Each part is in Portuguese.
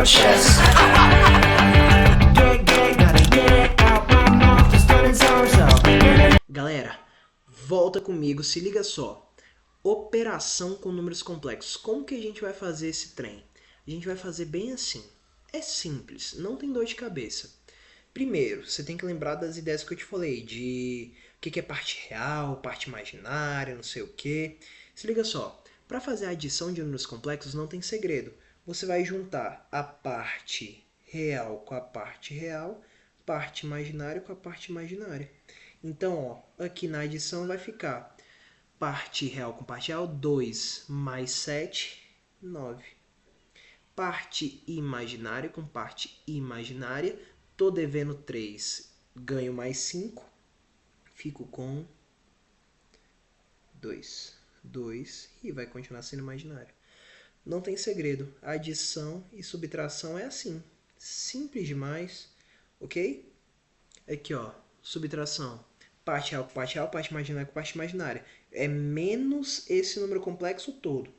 chest. Galera, volta comigo, se liga só. Operação com números complexos. Como que a gente vai fazer esse trem? A gente vai fazer bem assim. É simples, não tem dor de cabeça. Primeiro, você tem que lembrar das ideias que eu te falei, de o que é parte real, parte imaginária, não sei o que. Se liga só, para fazer a adição de números complexos não tem segredo. Você vai juntar a parte real com a parte real, parte imaginária com a parte imaginária. Então, ó, aqui na adição vai ficar parte real com parte real, 2 mais 7, 9. Parte imaginária com parte imaginária, tô devendo 3, ganho mais 5, fico com 2. 2 e vai continuar sendo imaginário. Não tem segredo, adição e subtração é assim, simples demais, ok? Aqui ó, subtração, parte real com parte real, parte imaginária com parte imaginária. É menos esse número complexo todo.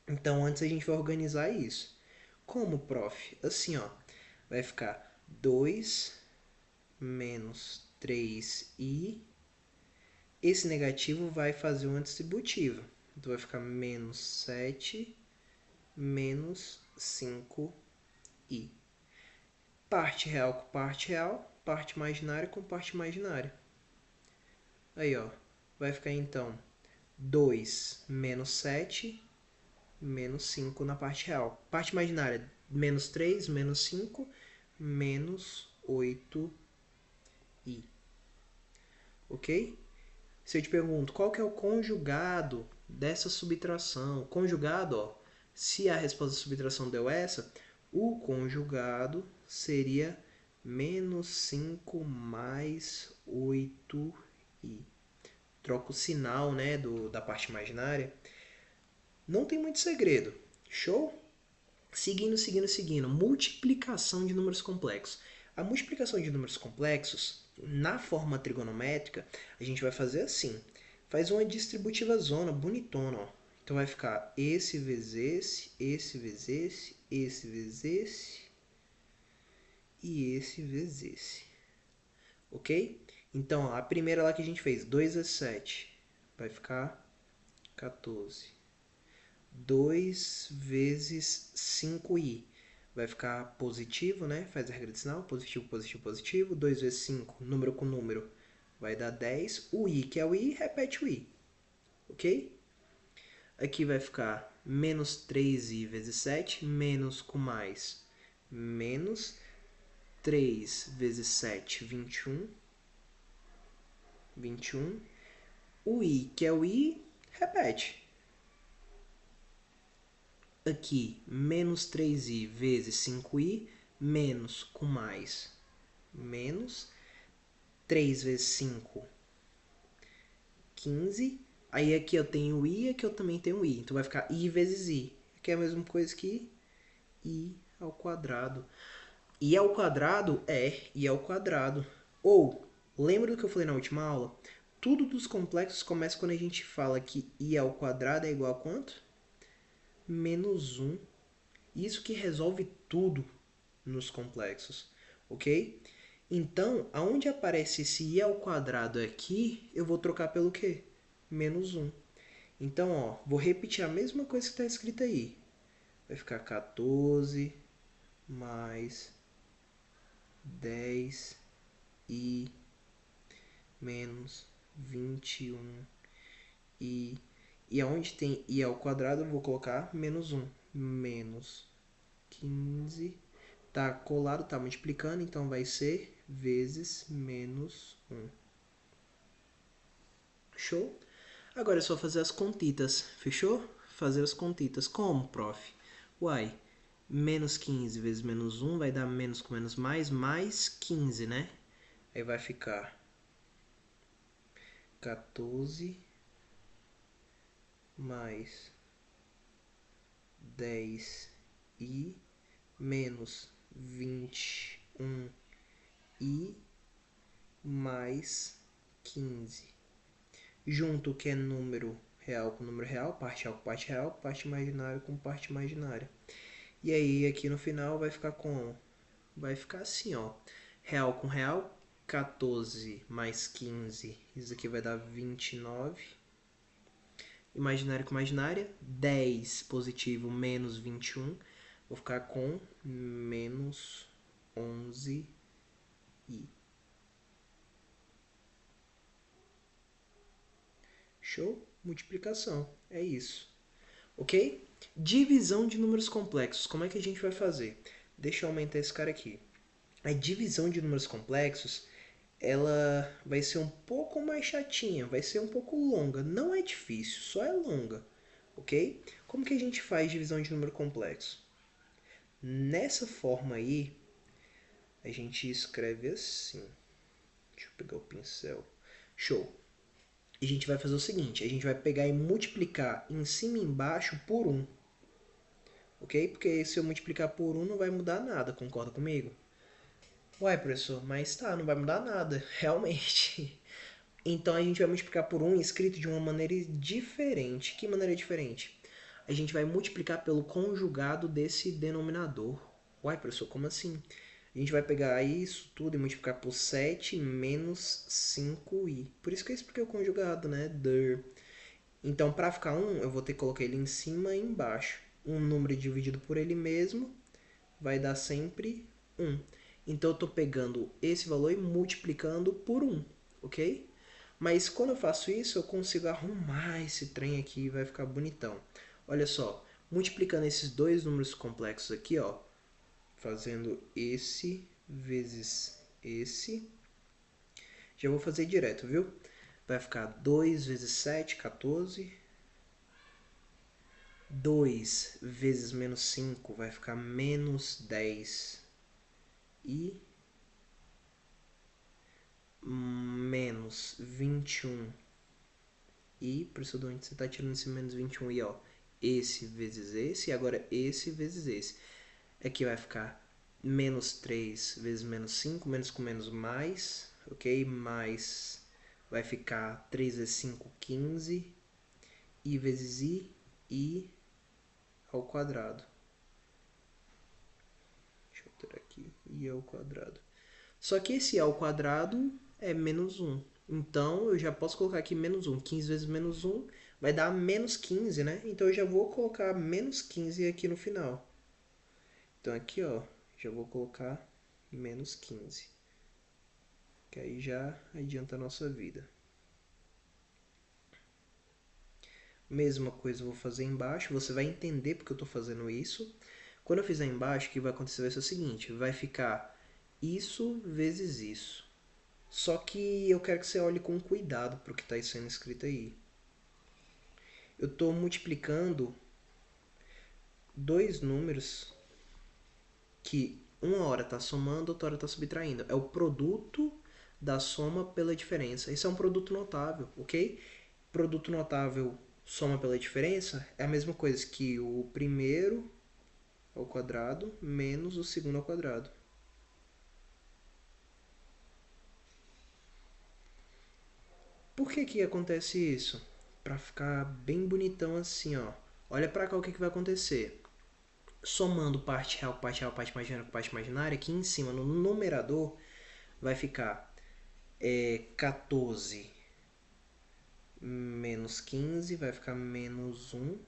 Então antes a gente vai organizar isso. Como, prof? Assim ó, vai ficar 2 menos 3i. Esse negativo vai fazer uma distributiva. Então vai ficar menos 7 menos 5i. Parte real com parte real, parte imaginária com parte imaginária. Aí, ó, vai ficar então 2 menos 7 menos 5 na parte real. Parte imaginária, menos 3 menos 5 menos 8i. Ok? Se eu te pergunto qual que é o conjugado dessa subtração, conjugado, ó, se a resposta da subtração deu essa, o conjugado seria menos 5 mais 8i. Troca o sinal, né, da parte imaginária. Não tem muito segredo. Show? Seguindo. Multiplicação de números complexos. A multiplicação de números complexos, na forma trigonométrica, a gente vai fazer assim. Faz uma distributiva zona bonitona, ó. Então vai ficar esse vezes esse vezes esse vezes esse e esse vezes esse. Ok? Então, ó, a primeira lá que a gente fez, 2 vezes 7, vai ficar 14. 2 vezes 5i. Vai ficar positivo, né? Faz a regra de sinal, positivo, positivo, positivo. 2 vezes 5, número com número, vai dar 10. O i, que é o i, repete o i. Ok? Aqui vai ficar menos 3i vezes 7, menos com mais, menos 3 vezes 7, 21. 21. O i, que é o i, repete. Aqui, menos 3i vezes 5i, menos com mais, menos 3 vezes 5, 15. Aí aqui eu tenho i, aqui eu também tenho i. Então vai ficar i vezes i, que é a mesma coisa que i ao quadrado. I ao quadrado é i ao quadrado. Ou, lembra do que eu falei na última aula? Tudo dos complexos começa quando a gente fala que i ao quadrado é igual a quanto? Menos 1. Isso que resolve tudo nos complexos, ok? Então, aonde aparece esse i ao quadrado aqui, eu vou trocar pelo quê? Menos 1. Então, ó, vou repetir a mesma coisa que está escrita aí. Vai ficar 14 mais 10 i menos 21 i. E aonde tem i ao quadrado, eu vou colocar menos 1. Menos 15. Tá colado, tá multiplicando, então vai ser vezes menos 1. Show? Agora é só fazer as contitas, fechou? Fazer as contitas. Como, prof? Uai, menos 15 vezes menos 1 vai dar menos com menos mais 15, né? Aí vai ficar 14 mais 10i menos 21i mais 15. Junto que é número real com número real, parte real com parte real, parte imaginária com parte imaginária. E aí aqui no final vai ficar com... Vai ficar assim, ó. Real com real, 14 mais 15. Isso aqui vai dar 29. Imaginário com imaginária, 10 positivo menos 21. Vou ficar com menos 11i. Show? Multiplicação. É isso. Ok? Divisão de números complexos. Como é que a gente vai fazer? Deixa eu aumentar esse cara aqui. A divisão de números complexos, ela vai ser um pouco mais chatinha, vai ser um pouco longa. Não é difícil, só é longa. Ok? Como que a gente faz divisão de número complexo? Nessa forma aí, a gente escreve assim. Deixa eu pegar o pincel. Show. A gente vai fazer o seguinte, a gente vai pegar e multiplicar em cima e embaixo por 1. Ok? Porque se eu multiplicar por 1 não vai mudar nada, concorda comigo? Uai, professor, mas tá, não vai mudar nada, realmente. Então a gente vai multiplicar por 1 escrito de uma maneira diferente. Que maneira diferente? A gente vai multiplicar pelo conjugado desse denominador. Uai, professor, como assim? A gente vai pegar isso tudo e multiplicar por 7 menos 5i. Por isso que eu expliquei o conjugado, né? Então, para ficar 1, eu vou ter que colocar ele em cima e embaixo. Um número dividido por ele mesmo vai dar sempre 1. Então, eu estou pegando esse valor e multiplicando por 1, ok? Mas quando eu faço isso, eu consigo arrumar esse trem aqui e vai ficar bonitão. Olha só, multiplicando esses dois números complexos aqui, ó, fazendo esse vezes esse, já vou fazer direto, viu? Vai ficar 2 vezes 7, 14. 2 vezes menos 5 vai ficar menos 10. E menos 21. E, professor, de onde você está tirando esse menos 21 e ó, esse vezes esse, e agora esse vezes esse. Aqui vai ficar menos 3 vezes menos 5, menos com menos mais, ok? Mais vai ficar 3 vezes 5, 15, i vezes i ao quadrado. Deixa eu ter aqui, i ao quadrado. Só que esse i ao quadrado é menos 1. Então, eu já posso colocar aqui menos 1. 15 vezes menos 1 vai dar menos 15, né? Então, eu já vou colocar menos 15 aqui no final. Então, aqui, ó, já vou colocar menos 15. Que aí já adianta a nossa vida. Mesma coisa eu vou fazer embaixo. Você vai entender porque eu estou fazendo isso. Quando eu fizer embaixo, o que vai acontecer vai ser o seguinte. Vai ficar isso vezes isso. Só que eu quero que você olhe com cuidado para o que está sendo escrito aí. Eu estou multiplicando dois números que uma hora está somando, outra hora está subtraindo. É o produto da soma pela diferença. Isso é um produto notável, ok? Produto notável soma pela diferença é a mesma coisa que o primeiro ao quadrado menos o segundo ao quadrado. Por que que acontece isso? Para ficar bem bonitão assim, ó. Olha para cá o que vai acontecer. Somando parte real, parte real, parte imaginária com parte imaginária, aqui em cima no numerador vai ficar 14 menos 15, vai ficar menos 1.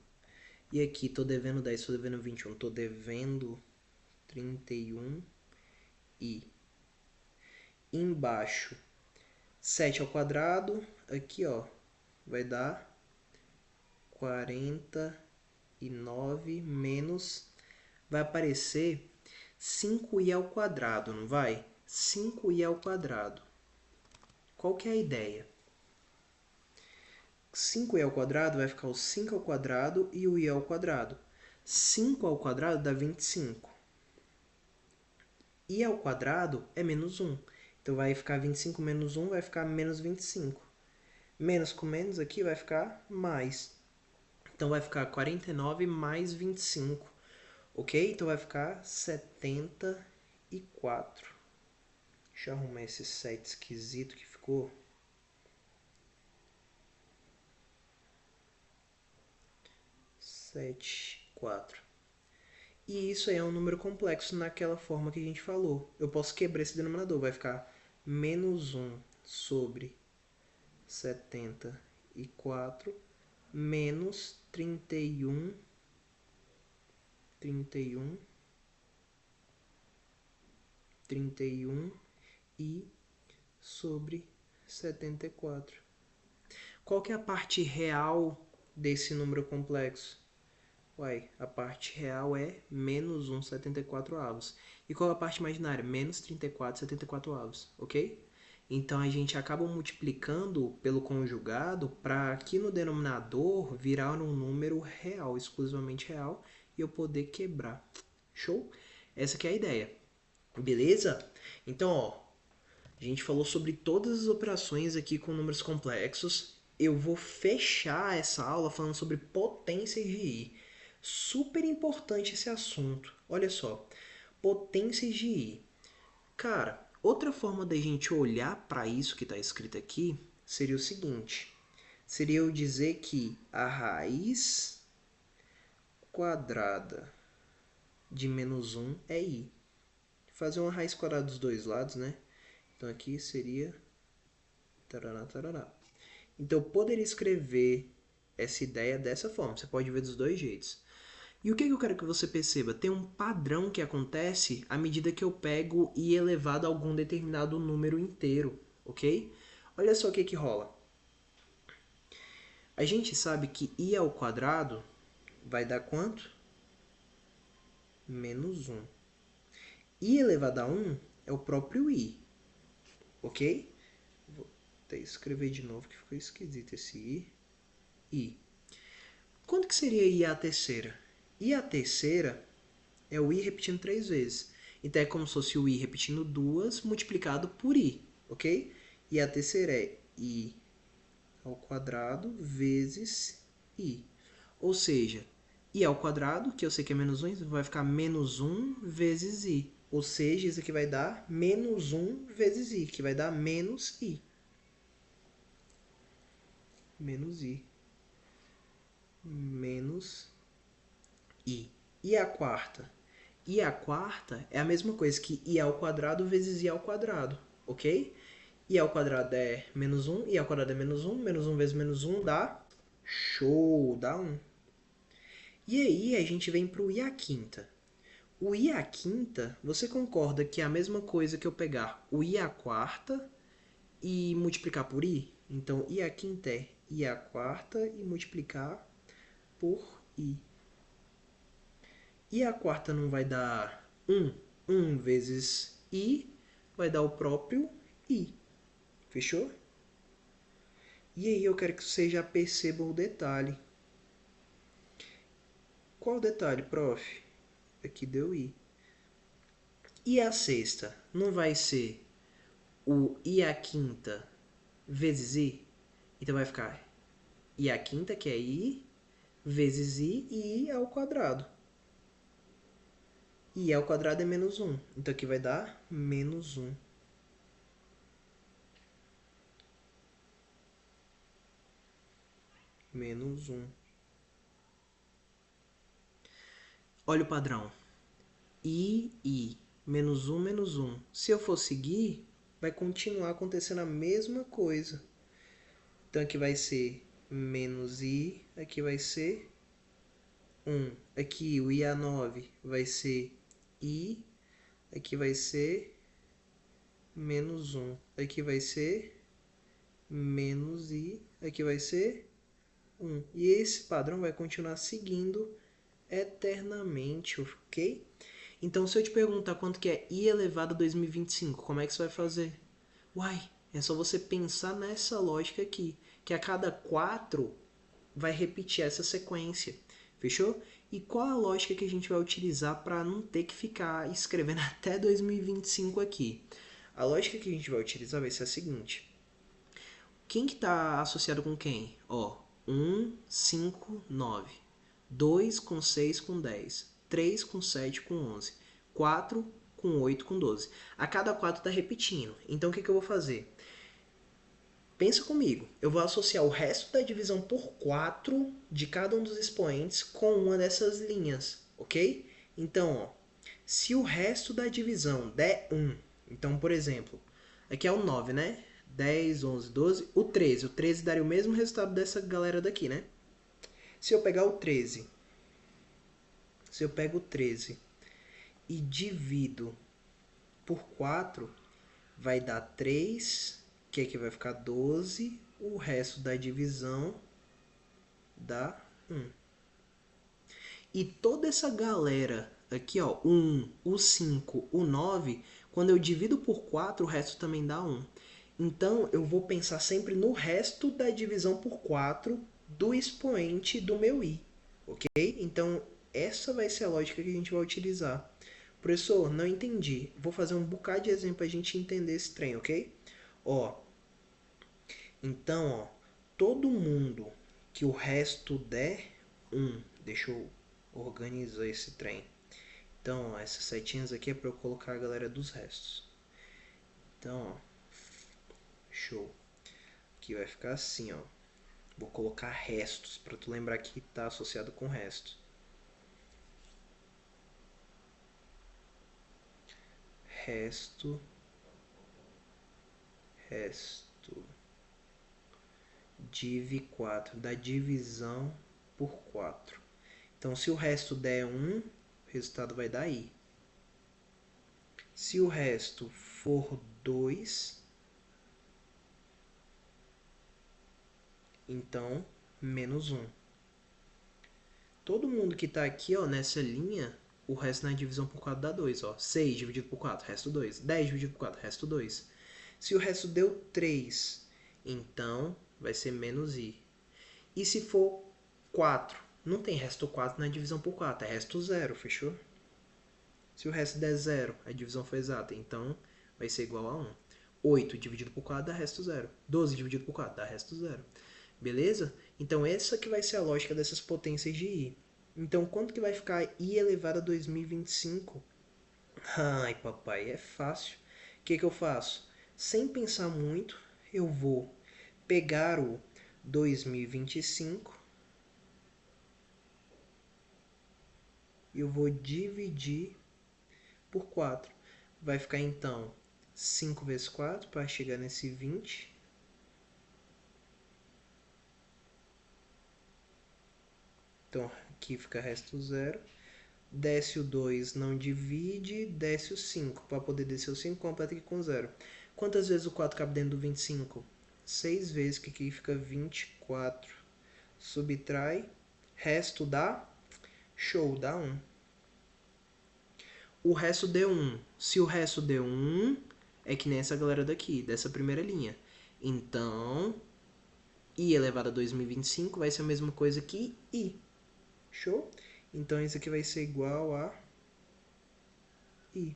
E aqui estou devendo 10, estou devendo 21, estou devendo 31 e embaixo 7 ao quadrado, aqui ó, vai dar 49 menos, vai aparecer 5i ao quadrado, não vai? 5i ao quadrado. Qual que é a ideia? 5i ao quadrado vai ficar o 5 ao quadrado e o i ao quadrado. 5 ao quadrado dá 25. I ao quadrado é menos 1. Então vai ficar 25 menos 1, vai ficar menos 25. Menos com menos aqui vai ficar mais. Então vai ficar 49 mais 25. Ok? Então vai ficar 74. Deixa eu arrumar esse 7 esquisito que ficou. 7, 4. E isso aí é um número complexo naquela forma que a gente falou. Eu posso quebrar esse denominador, vai ficar menos 1 sobre 74 menos 31 e sobre 74. Qual que é a parte real desse número complexo? Uai, a parte real é menos 1,74 avos. E qual é a parte imaginária? Menos 34,74 avos, ok? Então a gente acaba multiplicando pelo conjugado para aqui no denominador virar um número real, exclusivamente real, e eu poder quebrar. Show? Essa que é a ideia. Beleza? Então, ó, a gente falou sobre todas as operações aqui com números complexos. Eu vou fechar essa aula falando sobre potências de I. Super importante esse assunto. Olha só, potências de I. Cara, outra forma da gente olhar para isso que está escrito aqui seria o seguinte. Seria eu dizer que a raiz quadrada de menos 1 é I. Fazer uma raiz quadrada dos dois lados, né? Então aqui seria tarará, tarará. Então eu poderia escrever essa ideia dessa forma. Você pode ver dos dois jeitos. E o que eu quero que você perceba? Tem um padrão que acontece à medida que eu pego i elevado a algum determinado número inteiro, ok? Olha só o que rola. A gente sabe que i ao quadrado vai dar quanto? Menos 1. I elevado a 1 é o próprio i, ok? Vou até escrever de novo que ficou esquisito esse i. I. Quanto que seria i à terceira? I à terceira é o i repetindo 3 vezes. Então é como se fosse o i repetindo 2 multiplicado por i, ok? E a terceira é i ao quadrado vezes i. Ou seja, i ao quadrado, que eu sei que é menos 1, vai ficar menos 1 vezes i. Ou seja, isso aqui vai dar menos 1 vezes i, que vai dar menos i. Menos i. Menos i. E a quarta? I à quarta é a mesma coisa que i ao quadrado vezes i ao quadrado, ok? I ao quadrado é menos 1, i ao quadrado é menos 1 vezes menos 1 dá show, dá 1. E aí a gente vem para o i à quinta. O i à quinta, você concorda que é a mesma coisa que eu pegar o i à quarta e multiplicar por i? Então, i à quinta é i à quarta e multiplicar por i. E a quarta não vai dar 1? 1 vezes i vai dar o próprio i. Fechou? E aí eu quero que você já perceba o detalhe. Qual o detalhe, prof? Aqui deu i. E a sexta? Não vai ser o i à quinta vezes i? Então vai ficar i à quinta, que é i, vezes i e i ao quadrado. I ao quadrado é menos 1. Então aqui vai dar menos 1. Menos 1. Olha o padrão. I, menos 1, menos 1. Se eu for seguir, vai continuar acontecendo a mesma coisa. Então aqui vai ser menos i, aqui vai ser 1. Aqui o i a 9 vai ser i, aqui vai ser menos 1. Aqui vai ser menos i, aqui vai ser 1. E esse padrão vai continuar seguindo eternamente, ok? Então, se eu te perguntar quanto que é i elevado a 2025, como é que você vai fazer? Uai, é só você pensar nessa lógica aqui, que a cada 4 vai repetir essa sequência, fechou? E qual a lógica que a gente vai utilizar para não ter que ficar escrevendo até 2025 aqui? A lógica que a gente vai utilizar vai ser a seguinte. Quem que está associado com quem? Ó, 1, 5, 9. 2 com 6 com 10. 3 com 7 com 11. 4 com 8 com 12. A cada 4 está repetindo. Então o que eu vou fazer? Pensa comigo. Eu vou associar o resto da divisão por 4 de cada um dos expoentes com uma dessas linhas, ok? Então, ó, se o resto da divisão der 1, então, por exemplo, aqui é o 9, né? 10, 11, 12, o 13. O 13 daria o mesmo resultado dessa galera daqui, né? Se eu pegar o 13, se eu pego o 13 e divido por 4, vai dar 3, que aqui vai ficar 12, o resto da divisão dá 1. E toda essa galera aqui, ó, o 1, o 5, o 9, quando eu divido por 4, o resto também dá 1. Então, eu vou pensar sempre no resto da divisão por 4 do expoente do meu i, ok? Então, essa vai ser a lógica que a gente vai utilizar. Professor, não entendi. Vou fazer um bocado de exemplo para a gente entender esse trem, ok? Ó, então, ó, todo mundo que o resto der 1, deixa eu organizar esse trem. Então, ó, essas setinhas aqui é para eu colocar a galera dos restos. Então, ó, show. Aqui vai ficar assim, ó. Vou colocar restos, para tu lembrar que está associado com restos. Resto, resto, div 4, da divisão por 4. Então, se o resto der 1, o resultado vai dar i. Se o resto for 2, então menos 1. Todo mundo que está aqui, ó, nessa linha, o resto na divisão por 4 dá 2. Ó. 6 dividido por 4, resto 2. 10 dividido por 4, resto 2. Se o resto deu 3, então vai ser menos i. E se for 4? Não tem resto 4 na divisão por 4, é resto 0, fechou? Se o resto der 0, a divisão foi exata, então vai ser igual a 1. 8 dividido por 4 dá resto 0. 12 dividido por 4 dá resto 0. Beleza? Então essa que vai ser a lógica dessas potências de i. Então quanto que vai ficar i elevado a 2025? Ai, papai, é fácil. O que eu faço? Sem pensar muito, eu vou pegar o 2025 e eu vou dividir por 4. Vai ficar então 5 vezes 4 para chegar nesse 20. Então aqui fica resto 0. Desce o 2, não divide, desce o 5. Para poder descer o 5, completa aqui com 0. Quantas vezes o 4 cabe dentro do 25? 6 vezes, que aqui fica 24. Subtrai, resto dá, show, dá 1. O resto deu 1. Se o resto deu 1, é que nem essa galera daqui, dessa primeira linha. Então, i elevado a 2025 vai ser a mesma coisa que i. Show? Então, isso aqui vai ser igual a i.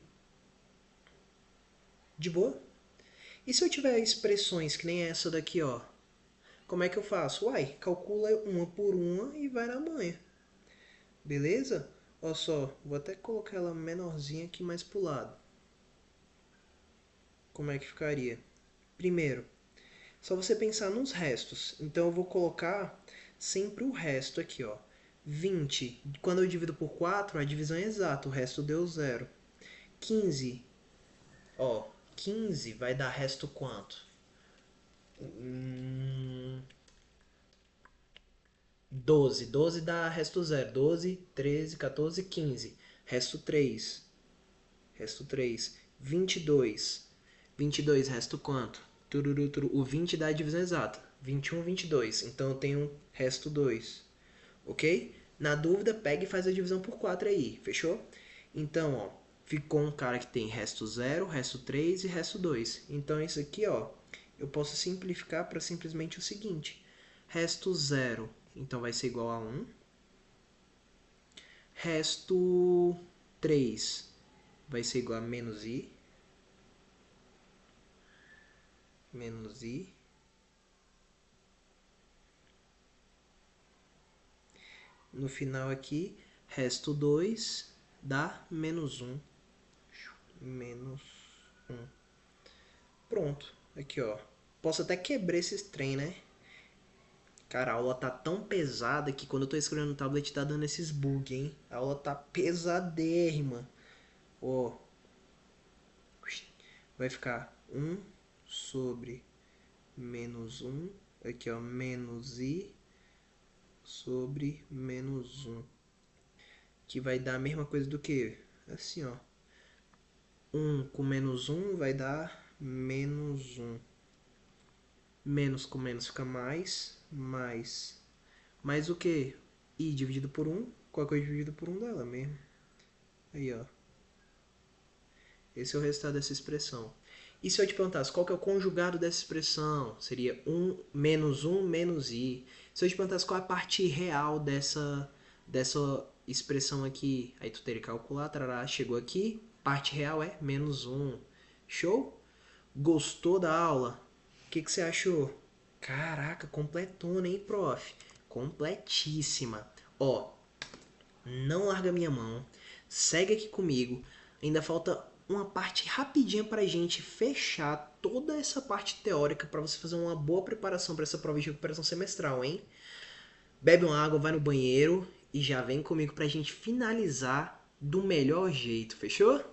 De boa? E se eu tiver expressões que nem essa daqui, ó? Como é que eu faço? Uai, calcula uma por uma e vai na manha. Beleza? Olha só, vou até colocar ela menorzinha aqui mais pro lado. Como é que ficaria? Primeiro, só você pensar nos restos. Então eu vou colocar sempre o resto aqui, ó. 20, quando eu divido por 4, a divisão é exata, o resto deu 0. 15, ó, 15 vai dar resto quanto? 12. 12 dá resto 0. 12, 13, 14, 15. Resto 3. Resto 3. 22. 22, resto quanto? Tururu, turu. O 20 dá a divisão exata. 21, 22. Então eu tenho resto 2. Ok? Na dúvida, pega e faz a divisão por 4 aí. Fechou? Então, ó, ficou um cara que tem resto 0, resto 3 e resto 2. Então isso aqui, ó, eu posso simplificar para simplesmente o seguinte. Resto 0, então vai ser igual a 1. Resto 3 vai ser igual a menos i. Menos i. No final aqui, resto 2 dá menos 1. Menos 1. Pronto. Aqui, ó. Posso até quebrar esses trem, né? Cara, a aula tá tão pesada que quando eu tô escrevendo no tablet tá dando esses bugs, hein? A aula tá pesadérrima. Ó, vai ficar um sobre menos um. Aqui, ó, menos i sobre menos um. Que vai dar a mesma coisa do que? Assim, ó. 1 com menos um vai dar menos um. Menos com menos fica mais. Mais. Mais o que? I dividido por um. Qualquer coisa dividido por um dela mesmo. Aí, ó. Esse é o resultado dessa expressão. E se eu te perguntasse qual que é o conjugado dessa expressão? Seria um menos i. Se eu te perguntasse qual é a parte real dessa expressão aqui, aí tu teria que calcular, tarará, chegou aqui, parte real é menos um. Show? Gostou da aula? O que você achou? Caraca, completona, hein, prof? Completíssima. Ó, não larga minha mão. Segue aqui comigo. Ainda falta uma parte rapidinha pra gente fechar toda essa parte teórica para você fazer uma boa preparação para essa prova de recuperação semestral, hein? Bebe uma água, vai no banheiro e já vem comigo pra gente finalizar do melhor jeito, fechou?